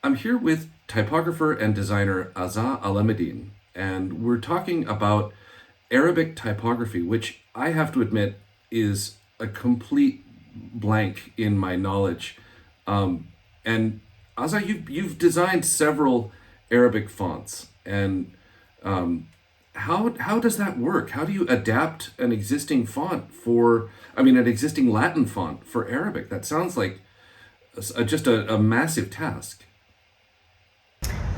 I'm here with typographer and designer Azza Alameddine, and we're talking about Arabic typography, which I have to admit is a complete blank in my knowledge. And Azza, you've designed several Arabic fonts, and how does that work? How do you adapt an existing font an existing Latin font for Arabic? That sounds like just a massive task.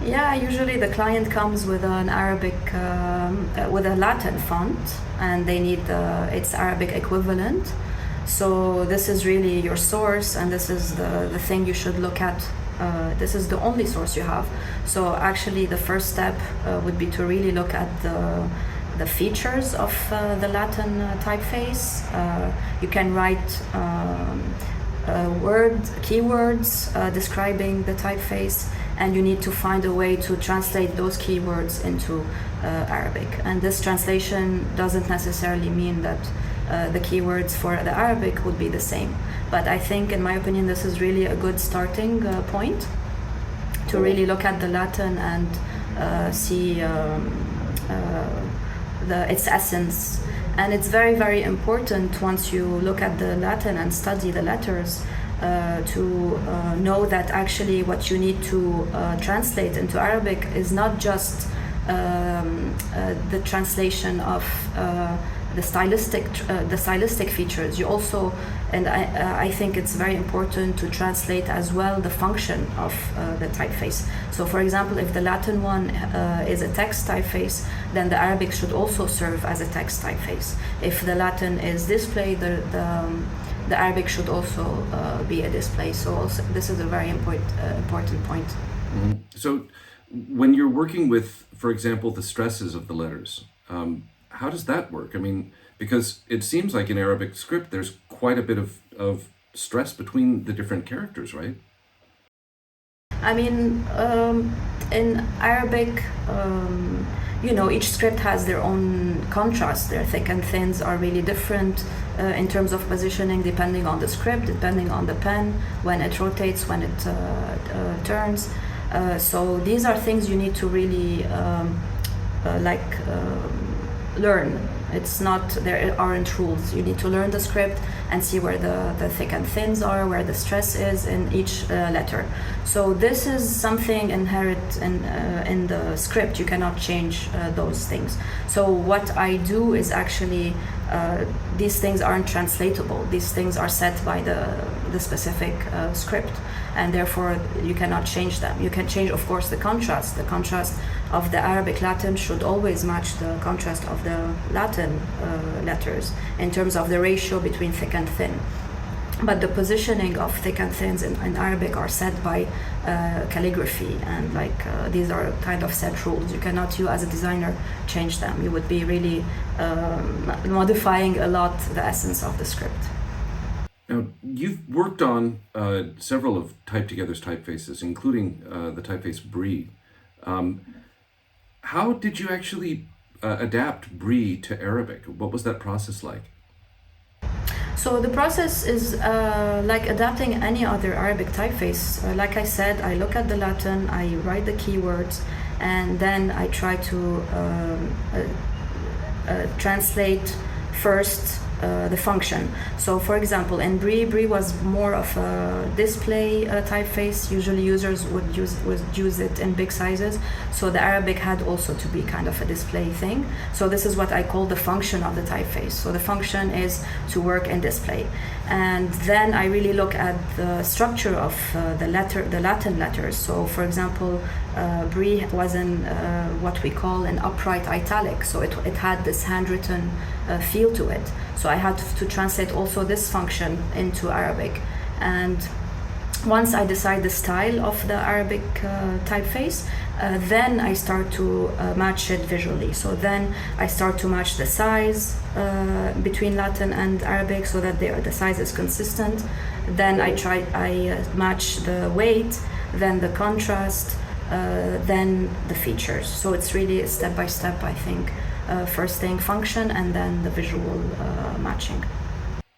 Yeah, usually the client comes with an with a Latin font, and they need its Arabic equivalent. So this is really your source, and this is the thing you should look at. This is the only source you have. So actually, the first step would be to really look at the features of the Latin typeface. You can write keywords describing the typeface, and you need to find a way to translate those keywords into Arabic. And this translation doesn't necessarily mean that the keywords for the Arabic would be the same. But I think, in my opinion, this is really a good starting point to really look at the Latin and see its essence. And it's very, very important once you look at the Latin and study the letters to know that actually what you need to translate into Arabic is not just the translation of the stylistic features. You also, and I think it's very important to translate as well the function of the typeface. So for example, if the Latin one is a text typeface, then the Arabic should also serve as a text typeface. If the Latin is display, the Arabic should also be a display. So also, this is a very important point. So when you're working with, for example, the stresses of the letters, how does that work? I mean, because it seems like in Arabic script, there's quite a bit of stress between the different characters, right? I mean, in Arabic, each script has their own contrast. Their thick and thins are really different in terms of positioning, depending on the script, depending on the pen, when it rotates, when it turns. So these are things you need to really learn. It's not, there aren't rules. You need to learn the script and see where the thick and thins are, where the stress is in each letter. So this is something inherent in the script. You cannot change those things. So what I do is actually, these things aren't translatable. These things are set by the specific script, and therefore you cannot change them. You can change, of course, the contrast. The contrast of the Arabic Latin should always match the contrast of the Latin letters in terms of the ratio between thick and thin. But the positioning of thick and thins in Arabic are set by calligraphy, and these are kind of set rules. You cannot, you as a designer, change them. You would be really modifying a lot the essence of the script. Now, you've worked on several of TypeTogether's typefaces, including the typeface Bree. How did you actually adapt Bree to Arabic? What was that process like? So the process is like adapting any other Arabic typeface. Like I said, I look at the Latin, I write the keywords, and then I try to translate first the function. So for example, in Bree was more of a display typeface. Usually users would use it in big sizes. So the Arabic had also to be kind of a display thing. So this is what I call the function of the typeface. So the function is to work in display. And then I really look at the structure of the Latin letters. So for example, Bree was in what we call an upright italic. So it had this handwritten feel to it. So I had to translate also this function into Arabic. And once I decide the style of the Arabic typeface, then I start to match it visually. So then I start to match the size between Latin and Arabic so that the size is consistent. Then I match the weight, then the contrast, then the features. So it's really step by step, I think. First thing function, and then the visual matching.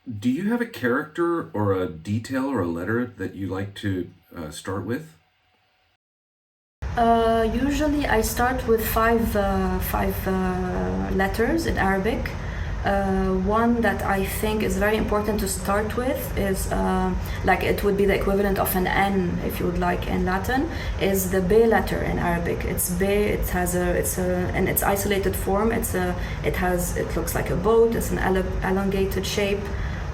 Do you have a character or a detail or a letter that you like to start with? Usually I start with five letters in Arabic. One that I think is very important to start with is like it would be the equivalent of an N, if you would like, in Latin, is the B letter in Arabic. It's B. It has in its isolated form. It looks like a boat. It's an elongated shape.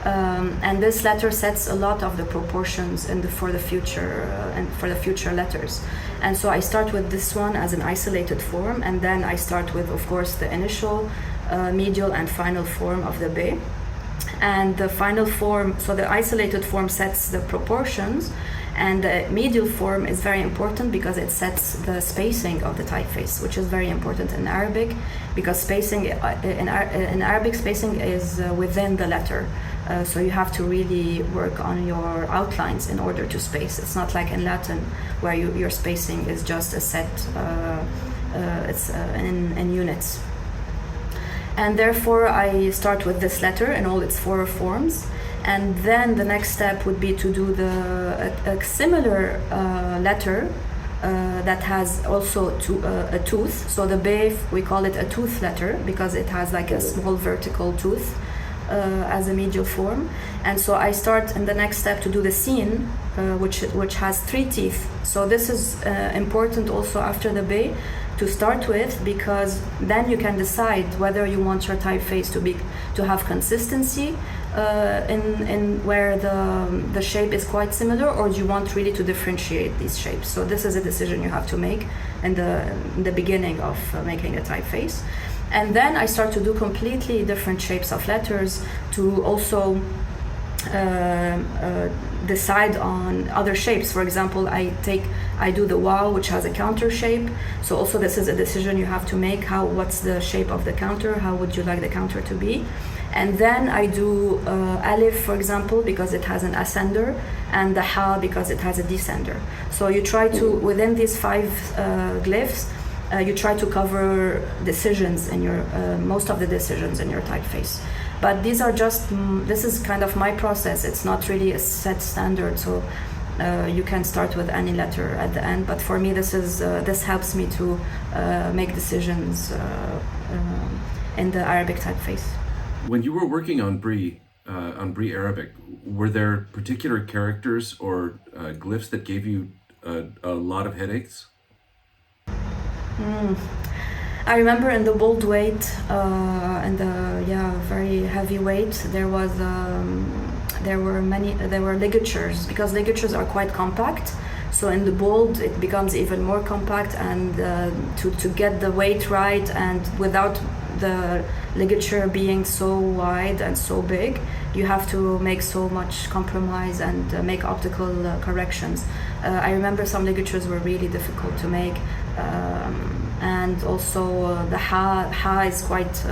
And this letter sets a lot of the proportions for the future letters. And so I start with this one as an isolated form, and then I start with, of course, the initial, medial, and final form of the B. And the final form, so the isolated form sets the proportions, and the medial form is very important because it sets the spacing of the typeface, which is very important in Arabic, because spacing in Arabic, spacing is within the letter. So you have to really work on your outlines in order to space. It's not like in Latin, where your spacing is just a set, it's in units. And therefore I start with this letter in all its four forms. And then the next step would be to do a similar letter that has also a tooth. So the B, we call it a tooth letter because it has like a small vertical tooth as a medial form. And so I start in the next step to do the scene, which has 3 teeth. So this is important also after the B to start with, because then you can decide whether you want your typeface to have consistency in where the shape is quite similar, or do you want really to differentiate these shapes. So this is a decision you have to make in the beginning of making a typeface. And then I start to do completely different shapes of letters to also decide on other shapes. For example, I do the wow, which has a counter shape. So also this is a decision you have to make. What's the shape of the counter? How would you like the counter to be? And then I do alif, for example, because it has an ascender, and the ha because it has a descender. So you try to, within these 5 glyphs, you try to cover decisions in your most of the decisions in your typeface. But these are just this is kind of my process. It's not really a set standard, so you can start with any letter at the end. But for me, this helps me to make decisions in the Arabic typeface. When you were working on Bree Arabic, were there particular characters or glyphs that gave you a lot of headaches? I remember in the bold weight and the very heavy weight, there were ligatures, because ligatures are quite compact. So in the bold, it becomes even more compact, and to get the weight right, and without the ligature being so wide and so big, you have to make so much compromise and make optical corrections. I remember some ligatures were really difficult to make, and also the ha is quite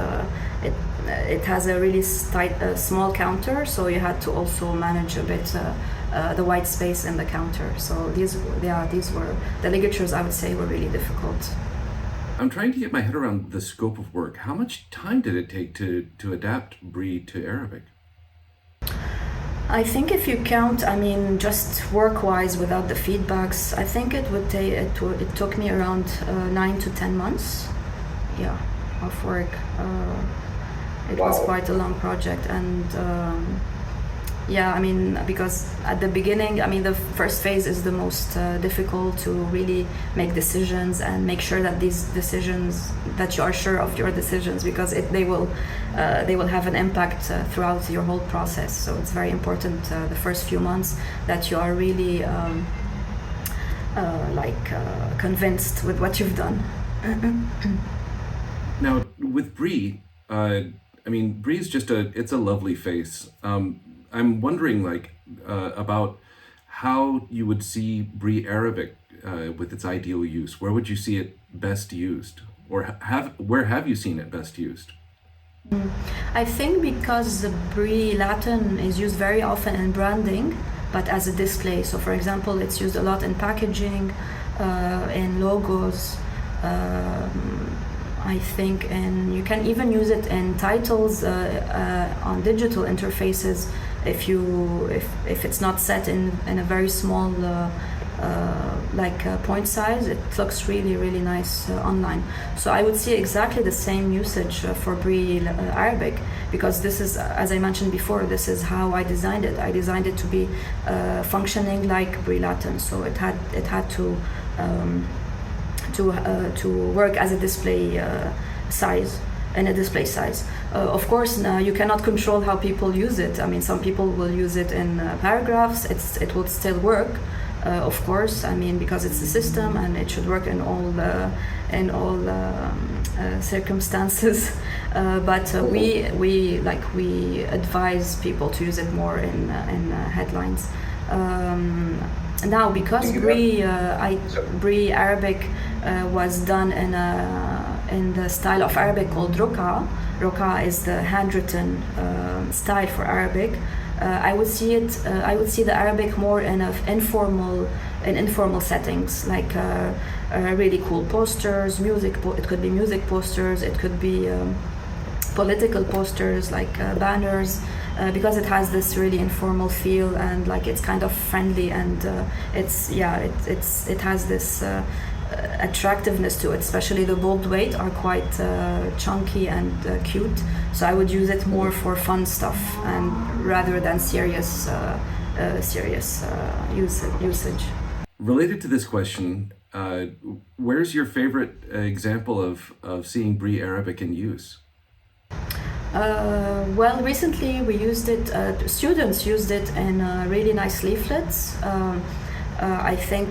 it has a really small counter, so you had to also manage a bit the white space in the counter. So these were the ligatures, I would say, were really difficult. I'm trying to get my head around the scope of work. How much time did it take to adapt Bree to Arabic? I think if you count, I mean, just work-wise without the feedbacks, I think it took me around 9 to 10 months, of work. It was quite a long project, and I mean, because at the beginning, I mean, the first phase is the most difficult, to really make decisions and make sure that these decisions, that you are sure of your decisions, because they will have an impact throughout your whole process. So it's very important the first few months that you are really convinced with what you've done. Now with Bree, I mean, Bree's it's a lovely face. I'm wondering, about how you would see Bree Arabic with its ideal use. Where would you see it best used, or where have you seen it best used? I think because the Bree Latin is used very often in branding, but as a display. So, for example, it's used a lot in packaging, in logos. I think, and you can even use it in titles on digital interfaces if it's not set in a very small point size, it looks really, really nice online. So I would see exactly the same usage for Bree Arabic, because this is, as I mentioned before, this is how I designed it. I designed it to be functioning like Bree Latin, so it had to work as a display size. In a display size. Of course, now you cannot control how people use it. I mean, some people will use it in paragraphs. It will still work, of course. I mean, because it's a system and it should work in all circumstances. But we advise people to use it more in headlines. Now, because Bree Arabic was done in the style of Arabic called Roka. Roka is the handwritten style for Arabic. I would see the Arabic more in informal settings, like really cool posters, music. It could be music posters. It could be political posters, like banners. Because it has this really informal feel, and like it's kind of friendly, and it has this attractiveness to it. Especially the bold weight are quite chunky and cute. So I would use it more for fun stuff, and rather than serious usage. Related to this question, where's your favorite example of seeing Bree Arabic in use? Well, recently we used it, students used it in really nice leaflets. I think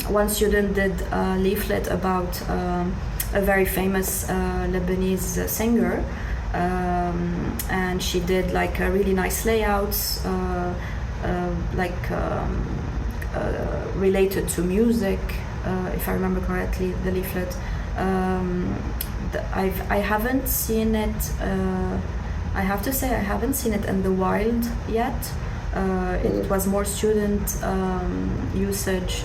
one student did a leaflet about a very famous Lebanese singer, and she did like a really nice layouts, related to music, if I remember correctly, the leaflet. I haven't seen it. I have to say I haven't seen it in the wild yet. It was more student usage.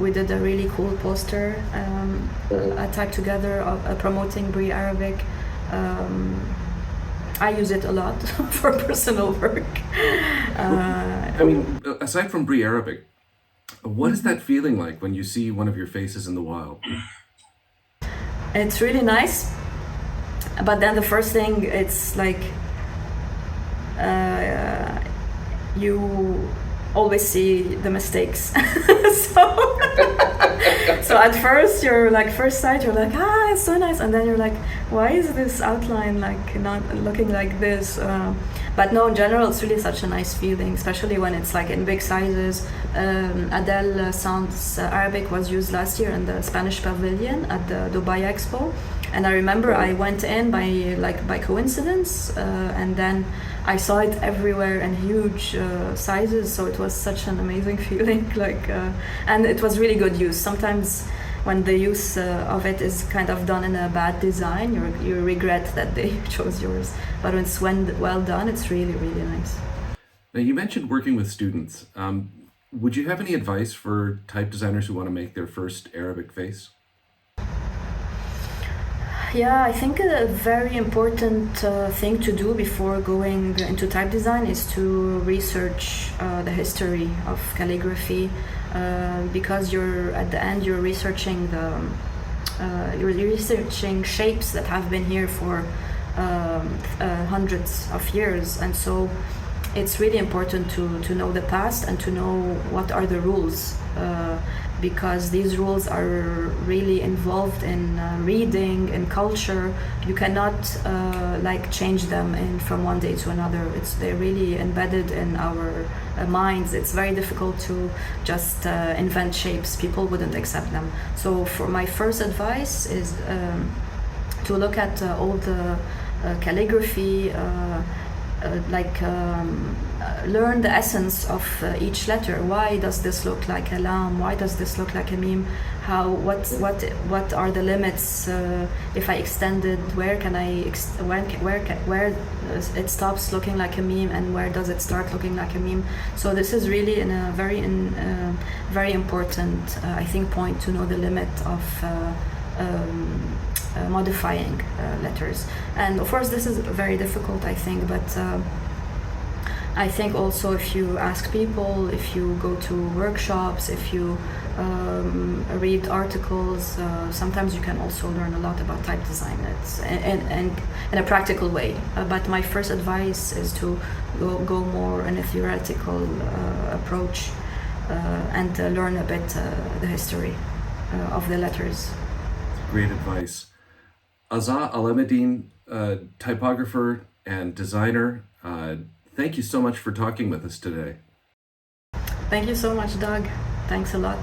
We did a really cool poster at TypeTogether promoting Bree Arabic. I use it a lot for personal work. I mean, aside from Bree Arabic, what is that feeling like when you see one of your faces in the wild? It's really nice, but then the first thing, it's like you always see the mistakes. So at first you're like, first sight you're like, it's so nice, and then you're like, why is this outline like not looking like this? But no, in general it's really such a nice feeling, especially when it's like in big sizes. Adele Sounds Arabic was used last year in the Spanish Pavilion at the Dubai Expo, and I remember I went in by coincidence, and then I saw it everywhere in huge sizes, so it was such an amazing feeling. And it was really good use. Sometimes when the use of it is kind of done in a bad design, you regret that they chose yours. But when it's well done, it's really, really nice. Now, you mentioned working with students. Would you have any advice for type designers who want to make their first Arabic face? Yeah, I think a very important thing to do before going into type design is to research the history of calligraphy, because at the end you're researching shapes that have been here for hundreds of years, and so it's really important to know the past and to know what are the rules, because these rules are really involved in reading and culture. You cannot change them from one day to another. They're really embedded in our minds. It's very difficult to just invent shapes. People wouldn't accept them. So for my first advice is to look at all the calligraphy, learn the essence of each letter. Why does this look like a lam? Why does this look like a meme? What are the limits? If I extend it, where it stops looking like a meme, and where does it start looking like a meme? So this is really very important, I think, point to know the limit of modifying letters. And of course this is very difficult, I think, but I think also if you ask people, if you go to workshops, if you read articles, sometimes you can also learn a lot about type design. It's and in a practical way. But my first advice is to go more in a theoretical approach and learn a bit the history of the letters. Great advice. Azza Alameddine, typographer and designer, thank you so much for talking with us today. Thank you so much, Doug. Thanks a lot.